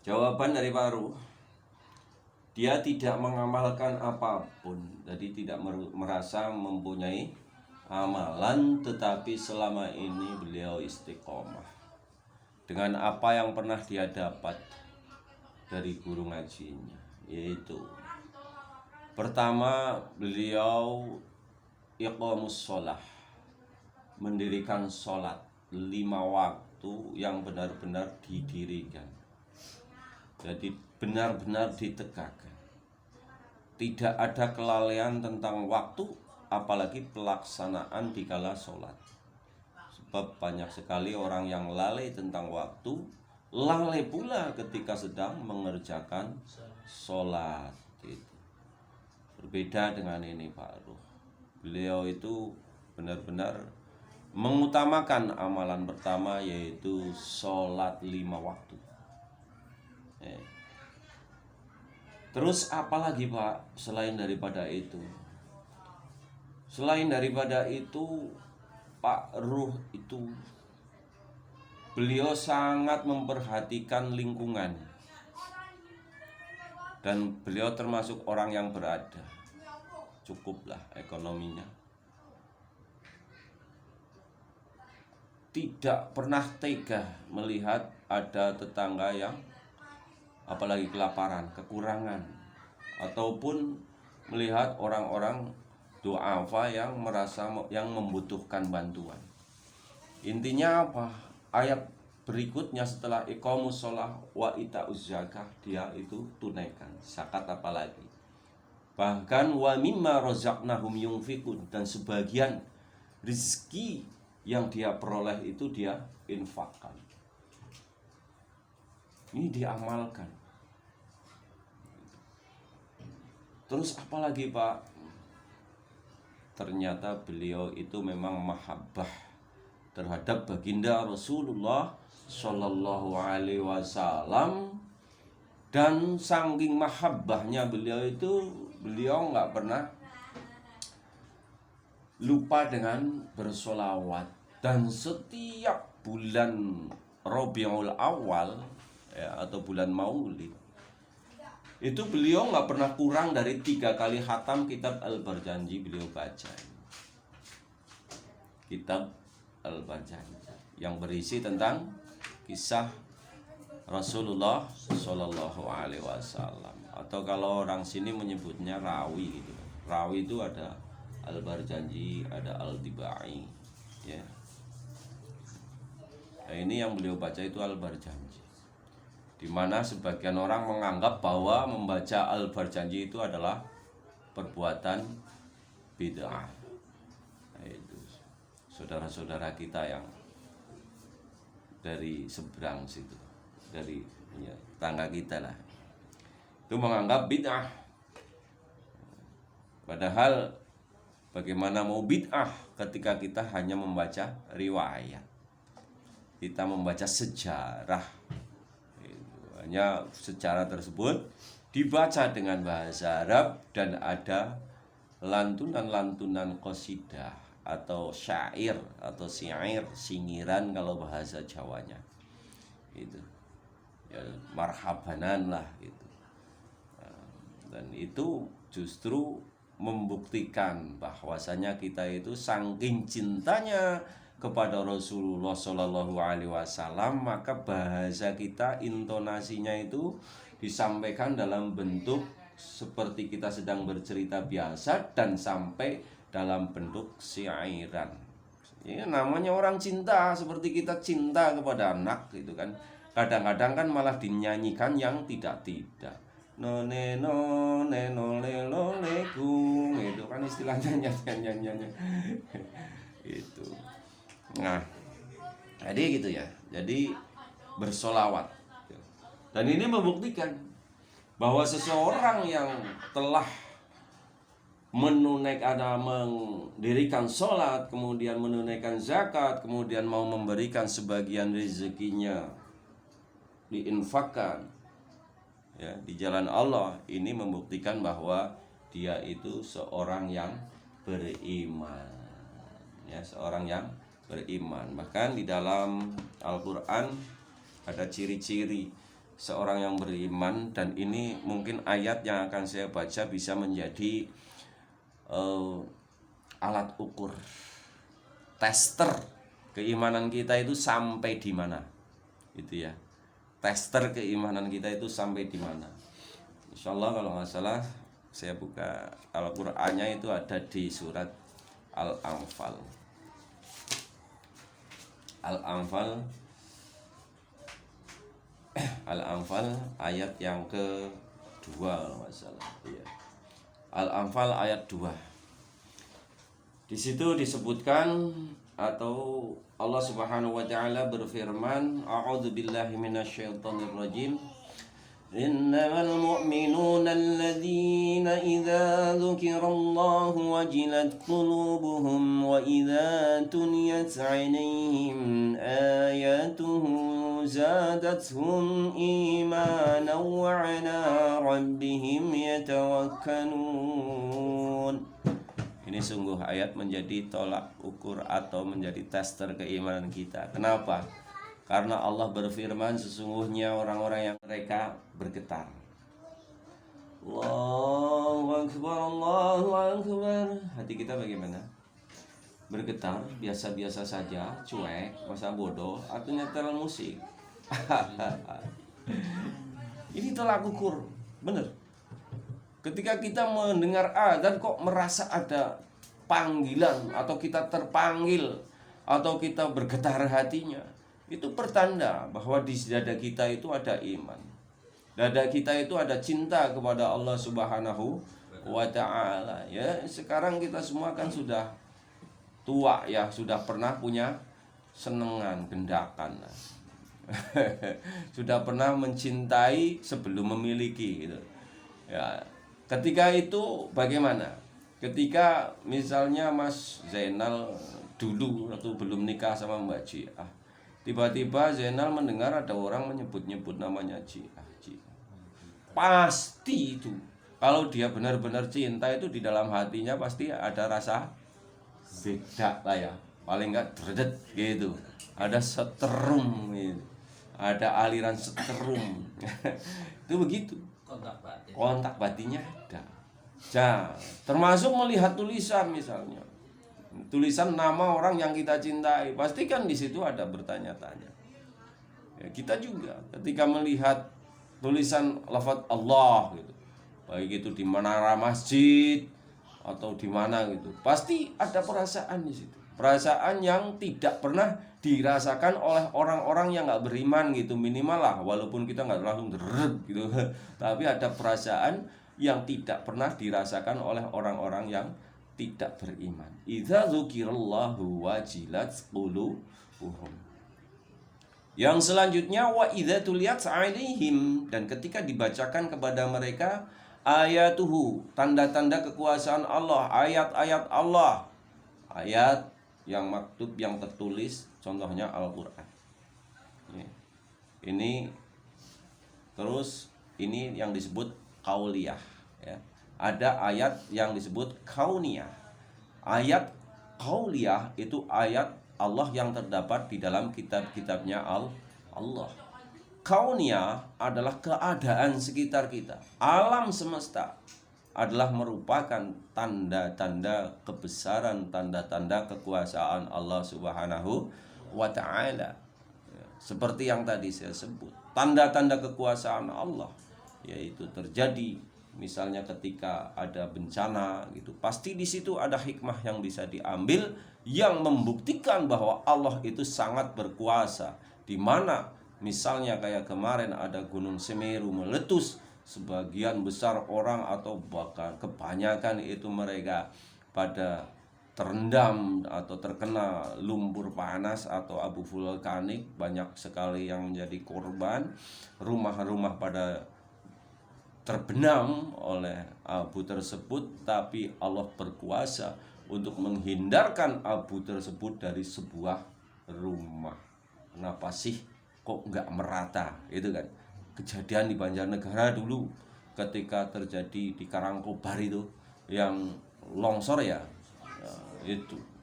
Jawaban dari Pak Ruh, dia tidak mengamalkan apapun, jadi tidak merasa mempunyai amalan, tetapi selama ini beliau istiqomah dengan apa yang pernah dia dapat dari guru ngajinya, yaitu pertama, beliau iqamus sholah, mendirikan sholat 5 waktu yang benar-benar didirikan, jadi benar-benar ditegakkan. Tidak ada kelalaian tentang waktu, apalagi pelaksanaan di kala sholat. Sebab banyak sekali orang yang lalai tentang waktu, lalai pula ketika sedang mengerjakan sholat. Berbeda dengan ini Pak Ruh. Beliau itu benar-benar mengutamakan amalan pertama, yaitu sholat 5 waktu. Terus apalagi Pak selain daripada itu? Selain daripada itu, Pak Ruh itu beliau sangat memperhatikan lingkungan. Dan beliau termasuk orang yang berada, cukuplah ekonominya. Tidak pernah tega melihat ada tetangga yang apalagi kelaparan, kekurangan, ataupun melihat orang-orang du'afa yang merasa yang membutuhkan bantuan. Intinya apa? Ayat berikutnya setelah iqamus sholah wa ita'uz zakah, dia itu tunaikan zakat, apalagi bahkan wa mimma razaqnahum yunfikun, dan sebagian rezeki yang dia peroleh itu dia infakkan. Ini diamalkan. Terus apalagi Pak? Ternyata beliau itu memang mahabbah terhadap baginda Rasulullah Shallallahu Alaihi Wasallam, dan saking mahabbahnya beliau itu, beliau nggak pernah lupa dengan bersolawat. Dan setiap bulan Rabiul Awal atau bulan Maulid itu beliau nggak pernah kurang dari 3 kali khatam kitab Al-Barjanji beliau baca. Kitab Al-Barjanji yang berisi tentang kisah Rasulullah Shallallahu Alaihi Wasallam, atau kalau orang sini menyebutnya rawi gitu. Rawi itu ada Al-Barjanji, ada Al-Dibai, ya. Nah, ini yang beliau baca itu Al-Barjanji, di mana sebagian orang menganggap bahwa membaca Al-Barjanji itu adalah perbuatan bid'ah. Nah, itu saudara-saudara kita yang dari seberang situ, dari tetangga kita lah, itu menganggap bid'ah. Padahal bagaimana mau bid'ah ketika kita hanya membaca riwayat, kita membaca sejarah. Hanya sejarah tersebut dibaca dengan bahasa Arab, dan ada lantunan-lantunan qasidah atau syair atau syair, singiran kalau bahasa Jawanya itu ya, marhabanan lah gitu. Dan itu justru membuktikan bahwasanya kita itu saking cintanya kepada Rasulullah Shallallahu Alaihi Wasallam, maka bahasa kita, intonasinya itu disampaikan dalam bentuk seperti kita sedang bercerita biasa, dan sampai dalam bentuk syairan. Ini namanya orang cinta, seperti kita cinta kepada anak gitu kan. Kadang-kadang kan malah dinyanyikan yang tidak-tidak. None none nole lole gung, itu kan istilahnya nyanyi itu. Nah, jadi gitu ya. Jadi bersolawat. Dan ini membuktikan bahwa seseorang yang telah mendirikan sholat, kemudian menunaikan zakat, kemudian mau memberikan sebagian rezekinya diinfakkan ya di jalan Allah, ini membuktikan bahwa dia itu seorang yang beriman, ya, seorang yang beriman. Bahkan di dalam Al-Quran ada ciri-ciri seorang yang beriman. Dan ini mungkin ayat yang akan saya baca bisa menjadi alat ukur, tester keimanan kita itu sampai di mana, gitu ya. Tester keimanan kita itu sampai di mana. Insyaallah kalau nggak salah saya buka Al-Qur'annya itu ada di surat Al-Anfal. Al-Anfal ayat yang kedua kalau nggak salah. Iya. Al-Anfal ayat 2. Di situ disebutkan atau Allah Subhanahu wa taala berfirman, a'udzubillahi minasyaitonir rajim. Innamal mu'minuna alladzina idza dzukirallahu wajilat qulubuhum wa idza tuliyat 'alaihim ayatuhu zadatuhum imanan wa 'ala rabbihim yatawakkalun. Ini sungguh ayat menjadi tolak ukur atau menjadi tester keimanan kita. Kenapa? Karena Allah berfirman, sesungguhnya orang-orang yang mereka bergetar. Allahu Akbar, Allahu Akbar. Hati kita bagaimana? Bergetar, biasa-biasa saja, cuek, masa bodoh, atau nyetel musik. Ini tolak ukur, bener. Ketika kita mendengar azan kok merasa ada panggilan, atau kita terpanggil, atau kita bergetar hatinya, itu pertanda bahwa di dada kita itu ada iman. Dada kita itu ada cinta kepada Allah Subhanahu wa ta'ala. Ya, sekarang kita semua kan sudah tua ya, sudah pernah punya senengan, gendakan. Sudah pernah mencintai sebelum memiliki gitu. Ya, ketika itu bagaimana? Ketika misalnya Mas Zainal dulu atau belum nikah sama Mbak Jiah, tiba-tiba Zainal mendengar ada orang menyebut-nyebut namanya Jiah. Pasti itu, kalau dia benar-benar cinta itu di dalam hatinya pasti ada rasa beda lah ya. Paling enggak dredet gitu. Ada seterum gitu. Ada aliran seterum. Itu begitu. Kontak batinnya ada. Nah, termasuk melihat tulisan misalnya. Tulisan nama orang yang kita cintai, pasti kan di situ ada bertanya-tanya. Ya, kita juga ketika melihat tulisan lafaz Allah gitu, baik itu di menara masjid atau di mana gitu, pasti ada perasaan di situ. Perasaan yang tidak pernah dirasakan oleh orang-orang yang nggak beriman gitu, minimal lah, walaupun kita nggak langsung deret gitu, tapi ada perasaan yang tidak pernah dirasakan oleh orang-orang yang tidak beriman. Idza dzukirallahu wajilat qulubuhum. Yang selanjutnya wa idza tuliyat 'alaihim, dan ketika dibacakan kepada mereka ayatuhu, tanda-tanda kekuasaan Allah, ayat-ayat Allah. Ayat yang maktub, yang tertulis, contohnya Al-Qur'an. Ini terus ini yang disebut qauliyah ya. Ada ayat yang disebut kauniyah. Ayat kauliyah itu ayat Allah yang terdapat di dalam kitab-kitabnya Allah. Kauniyah adalah keadaan sekitar kita. Alam semesta adalah merupakan tanda-tanda kebesaran, tanda-tanda kekuasaan Allah Subhanahu wa ta'ala. Seperti yang tadi saya sebut, tanda-tanda kekuasaan Allah, yaitu terjadi misalnya ketika ada bencana gitu, pasti di situ ada hikmah yang bisa diambil yang membuktikan bahwa Allah itu sangat berkuasa. Di mana misalnya kayak kemarin ada Gunung Semeru meletus, sebagian besar orang atau bahkan kebanyakan itu mereka pada terendam atau terkena lumpur panas atau abu vulkanik, banyak sekali yang menjadi korban, rumah-rumah pada terbenam oleh abu tersebut, tapi Allah berkuasa untuk menghindarkan abu tersebut dari sebuah rumah. Kenapa sih kok nggak merata? Itu kan kejadian di Banjarnegara dulu ketika terjadi di Karangkobar itu yang longsor ya,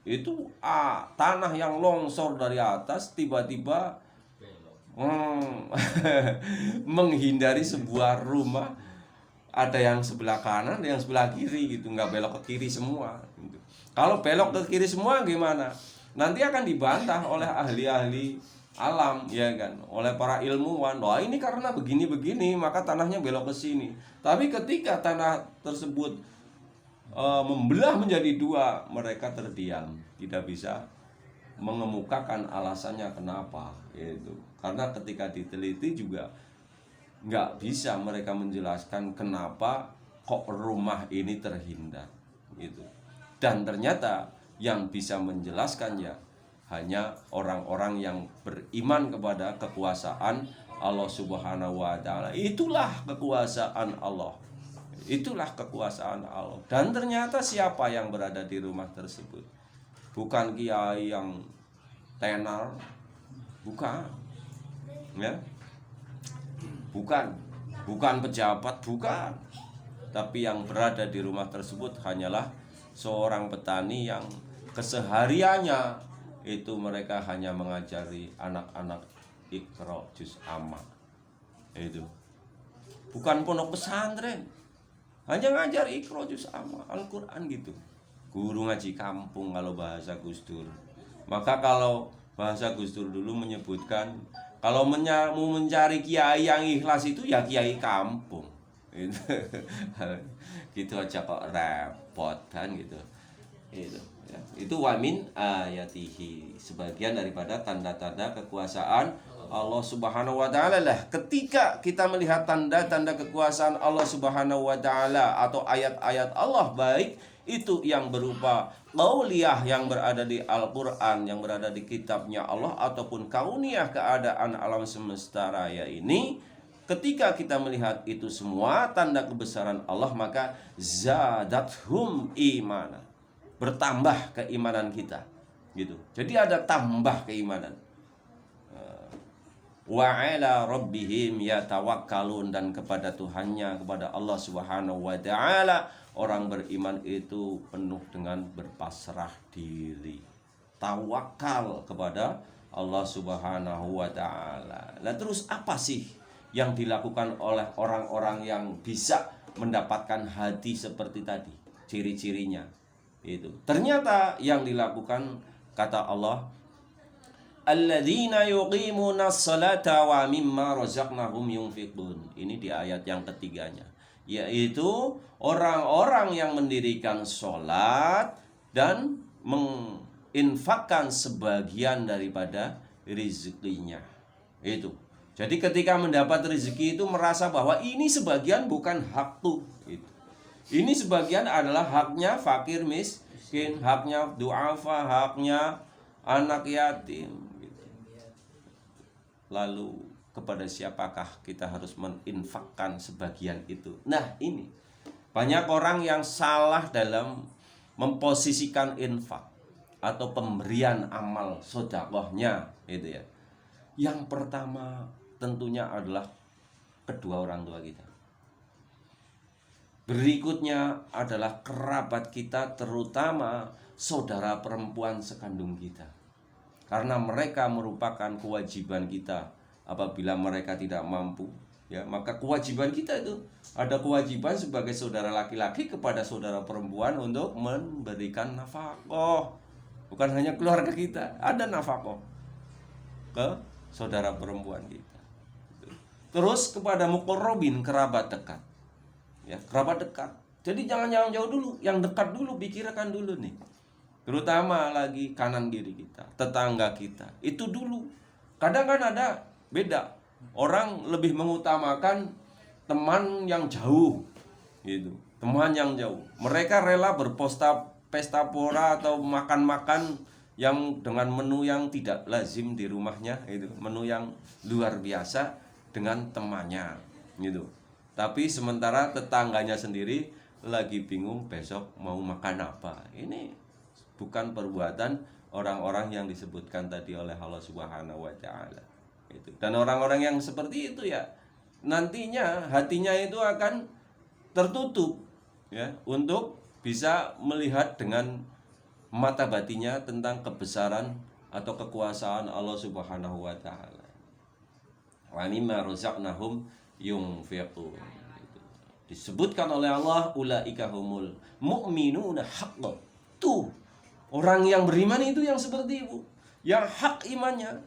itu tanah yang longsor dari atas tiba-tiba menghindari sebuah rumah, ada yang sebelah kanan, ada yang sebelah kiri gitu, nggak belok ke kiri semua gitu. Kalau belok ke kiri semua gimana? Nanti akan dibantah oleh ahli-ahli alam, ya kan, oleh para ilmuwan. Wah, ini karena begini-begini maka tanahnya belok ke sini. Tapi ketika tanah tersebut membelah menjadi dua, mereka terdiam, tidak bisa mengemukakan alasannya kenapa, yaitu karena ketika diteliti juga nggak bisa mereka menjelaskan kenapa kok rumah ini terhindar gitu. Dan ternyata yang bisa menjelaskannya hanya orang-orang yang beriman kepada kekuasaan Allah Subhanahu wa taala. Itulah kekuasaan Allah. Itulah kekuasaan Allah. Dan ternyata siapa yang berada di rumah tersebut? Bukan kiai yang tenar, bukan, ya, bukan pejabat, bukan. Tapi yang berada di rumah tersebut hanyalah seorang petani yang kesehariannya itu mereka hanya mengajari anak-anak Iqra juz amma. Itu bukan pondok pesantren, hanya ngajar Iqra juz amma Al-Quran gitu. Guru ngaji kampung kalau bahasa Gus Dur. Maka kalau bahasa Gus Dur dulu menyebutkan, kalau mau mencari kiai yang ikhlas itu ya kiai kampung. Gitu aja kok repot kan gitu. Itu ya. Itu wamin ayatihi, sebagian daripada tanda-tanda kekuasaan Allah Subhanahu wa taala lah. Ketika kita melihat tanda-tanda kekuasaan Allah Subhanahu wa taala atau ayat-ayat Allah, baik itu yang berupa qauliyah yang berada di Al-Quran, yang berada di kitabnya Allah, ataupun kauniyah keadaan alam semesta raya ini, ketika kita melihat itu semua tanda kebesaran Allah, maka zadathum imana, bertambah keimanan kita gitu. Jadi ada tambah keimanan. Wa ala rabbihim yatawakkalun, dan kepada Tuhannya, kepada Allah Subhanahu wa taala orang beriman itu penuh dengan berpasrah diri, tawakal kepada Allah Subhanahu wa taala. Nah, terus apa sih yang dilakukan oleh orang-orang yang bisa mendapatkan hati seperti tadi? Ciri-cirinya itu. Ternyata yang dilakukan, kata Allah, alladzina yuqimuna sholata wa mimma razaqnahum yunfiqun. Ini di ayat yang ketiganya, yaitu orang-orang yang mendirikan sholat dan menginfakkan sebagian daripada rezekinya. Itu. Jadi ketika mendapat rezeki itu merasa bahwa ini sebagian bukan hakku. Itu. Ini sebagian adalah haknya fakir miskin, haknya du'afa, haknya anak yatim. Lalu kepada siapakah kita harus menginfakkan sebagian itu? Nah, ini banyak orang yang salah dalam memposisikan infak atau pemberian amal sedekahnya itu ya. Yang pertama tentunya adalah kedua orang tua kita. Berikutnya adalah kerabat kita, terutama saudara perempuan sekandung kita. Karena mereka merupakan kewajiban kita. Apabila mereka tidak mampu, ya, maka kewajiban kita itu, ada kewajiban sebagai saudara laki-laki kepada saudara perempuan untuk memberikan nafkah. Bukan hanya keluarga kita, ada nafkah ke saudara perempuan kita. Terus kepada muqarrabin, kerabat dekat. Ya, kerabat dekat. Jadi jangan yang jauh dulu, yang dekat dulu, pikirkan dulu nih. Terutama lagi kanan kiri kita, tetangga kita. Itu dulu. Kadang kan ada beda. Orang lebih mengutamakan teman yang jauh gitu. Teman yang jauh. Mereka rela pesta pora atau makan-makan yang dengan menu yang tidak lazim di rumahnya, itu menu yang luar biasa dengan temannya gitu. Tapi sementara tetangganya sendiri lagi bingung besok mau makan apa. Ini bukan perbuatan orang-orang yang disebutkan tadi oleh Allah Subhanahu wa taala. Itu. Dan orang-orang yang seperti itu ya nantinya hatinya itu akan tertutup ya untuk bisa melihat dengan mata batinnya tentang kebesaran atau kekuasaan Allah Subhanahu wa taala. wa mimma razaqnahum yunfiqun. Disebutkan oleh Allah, ulaika humul mu'minuna haqqan. Tuh, orang yang beriman itu yang seperti itu, yang hak imannya,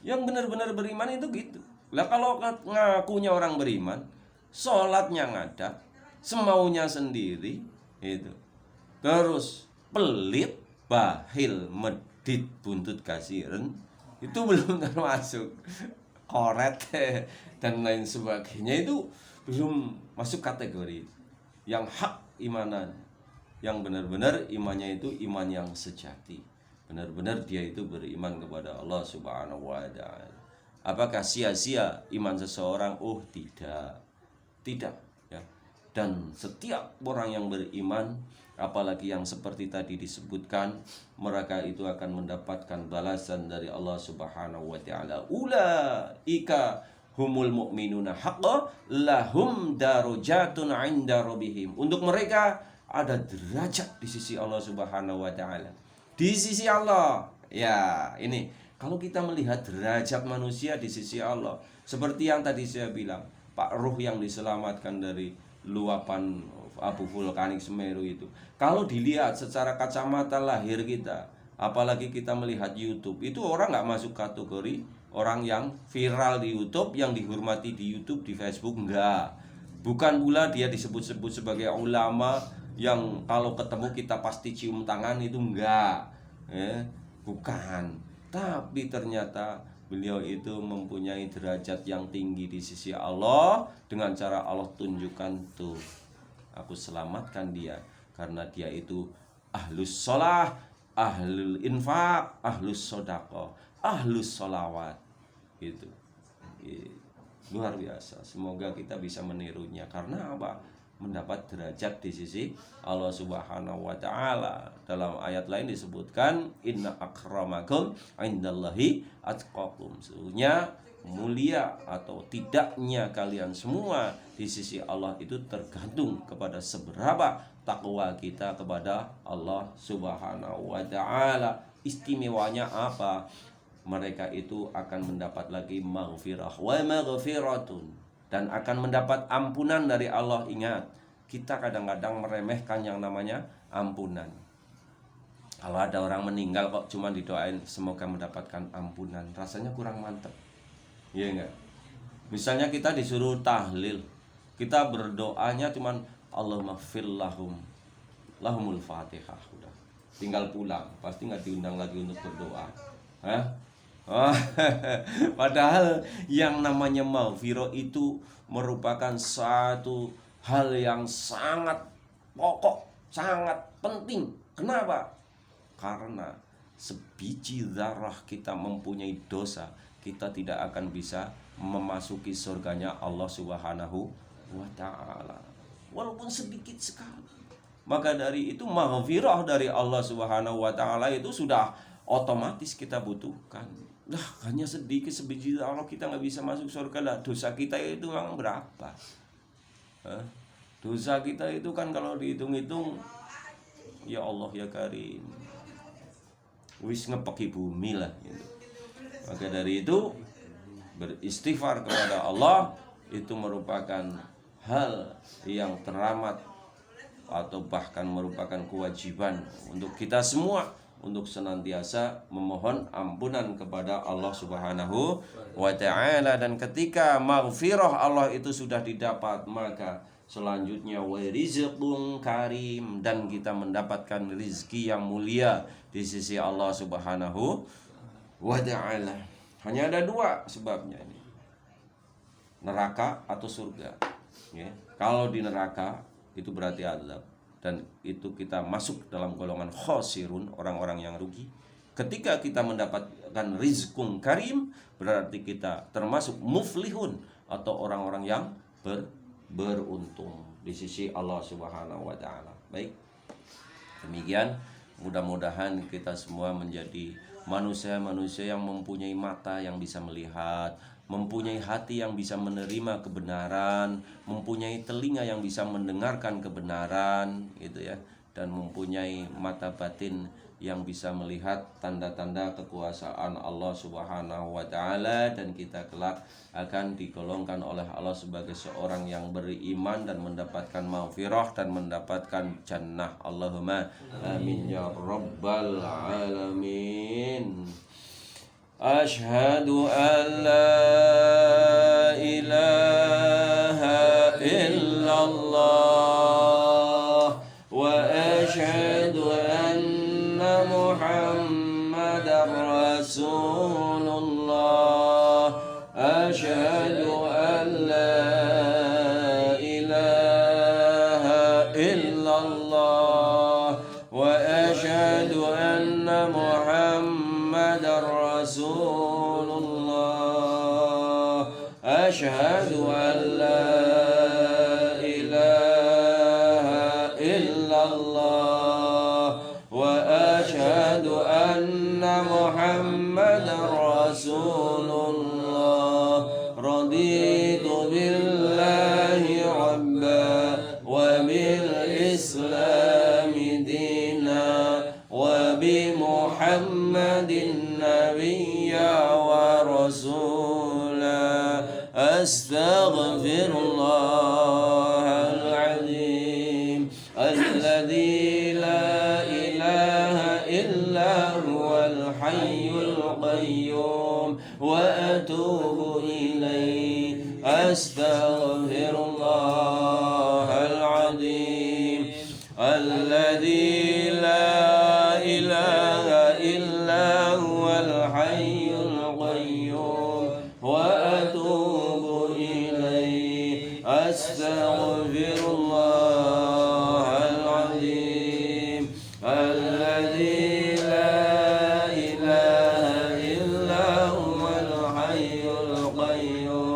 yang benar-benar beriman itu gitu. Lah kalau ngakunya orang beriman, sholatnya ngadat, semaunya sendiri, itu. Terus pelit, bahil, medit, buntut kasiren, itu belum termasuk koret dan lain sebagainya, itu belum masuk kategori yang hak imanan, yang benar-benar imannya itu iman yang sejati, benar-benar dia itu beriman kepada Allah Subhanahu wa ta'ala. Apakah sia-sia iman seseorang? Oh tidak ya. Dan setiap orang yang beriman, apalagi yang seperti tadi disebutkan, mereka itu akan mendapatkan balasan dari Allah Subhanahu wa ta'ala. Ulaika humul mu'minuna haqqan lahum darajatun 'inda rabbihim. Untuk mereka ada derajat di sisi Allah Subhanahu wa ta'ala. Di sisi Allah. Ya, ini kalau kita melihat derajat manusia di sisi Allah, seperti yang tadi saya bilang, Pak Ruh yang diselamatkan dari luapan abu vulkanik Semeru itu, kalau dilihat secara kacamata lahir kita, apalagi kita melihat YouTube, itu orang nggak masuk kategori orang yang viral di YouTube, yang dihormati di YouTube, di Facebook, enggak. Bukan pula dia disebut-sebut sebagai ulama yang kalau ketemu kita pasti cium tangan, itu enggak. Bukan. Tapi ternyata beliau itu mempunyai derajat yang tinggi di sisi Allah, dengan cara Allah tunjukkan, tuh, aku selamatkan dia karena dia itu ahlus sholah, ahlul infak, ahlus sodaqah, ahlus sholawat. Itu luar biasa. Semoga kita bisa menirunya. Karena apa? Mendapat derajat di sisi Allah Subhanahu wa ta'ala. Dalam ayat lain disebutkan, inna akramakum indallahi atqakum. Sesungguhnya mulia atau tidaknya kalian semua di sisi Allah itu tergantung kepada seberapa takwa kita kepada Allah Subhanahu wa ta'ala. Istimewanya apa? Mereka itu akan mendapat lagi maghfirah wa maghfiratun, dan akan mendapat ampunan dari Allah. Ingat, kita kadang-kadang meremehkan yang namanya ampunan. Kalau ada orang meninggal kok cuma didoain semoga mendapatkan ampunan, rasanya kurang mantap. Iya enggak? Misalnya kita disuruh tahlil, kita berdoanya cuman Allahumma fir lahumul fatihah, udah. Tinggal pulang, pasti nggak diundang lagi untuk berdoa. Padahal yang namanya maghfirah itu merupakan satu hal yang sangat pokok, sangat penting. Kenapa? Karena sebiji zarah kita mempunyai dosa, kita tidak akan bisa memasuki surganya Allah Subhanahu wa ta'ala, walaupun sedikit sekali. Maka dari itu maghfirah dari Allah Subhanahu wa ta'ala itu sudah otomatis kita butuhkan. Lah, hanya sedikit sebiji zarah kita nggak bisa masuk surga. Lah, dosa kita itu memang berapa? Dosa kita itu kan kalau dihitung-hitung, ya Allah ya Karim, wis ngepeki bumi lah gitu. Maka dari itu beristighfar kepada Allah itu merupakan hal yang teramat, atau bahkan merupakan kewajiban untuk kita semua untuk senantiasa memohon ampunan kepada Allah Subhanahu wa ta'ala. Dan ketika maghfirah Allah itu sudah didapat, maka selanjutnya wa rizqun karim, dan kita mendapatkan rizki yang mulia di sisi Allah Subhanahu wa ta'ala. Hanya ada dua sebabnya ini, neraka atau surga. Ya. Kalau di neraka itu berarti azab, dan itu kita masuk dalam golongan khosirun, orang-orang yang rugi. Ketika kita mendapatkan rizqun karim, berarti kita termasuk muflihun, atau orang-orang yang beruntung di sisi Allah Subhanahu wa ta'ala. Baik, demikian, mudah-mudahan kita semua menjadi manusia-manusia yang mempunyai mata yang bisa melihat, mempunyai hati yang bisa menerima kebenaran, mempunyai telinga yang bisa mendengarkan kebenaran, gitu ya, dan mempunyai mata batin yang bisa melihat tanda-tanda kekuasaan Allah Subhanahu wa taala, dan kita kelak akan digolongkan oleh Allah sebagai seorang yang beriman dan mendapatkan maghfirah dan mendapatkan jannah. Allahumma amin ya rabbal alamin. Asyhadu an la ilaha illallah wa asyhadu anna Muhammadar Rasulullah. Asyhadu an la ilaha illallah wa asyhadu anna Muhammadar Rasulullah. Asyhadu an la ilaha illallah wa asyhadu anna Muhammadar Rasulullah. Raditu billahi rabba wa bil islami dina wa bi Muhammadin nabiyya wa rasula. Astaghfirullahal azim alladzi la ilaha illa huwal hayyul qayyum wa atubu ilaihi. Astaghfirullahal azim alladzi la ilaha illa huwal hayyul qayyum wa atubu ilaihi. Astaghfirullahal azim alladzi la ilaha illa huwal hayyul qayyum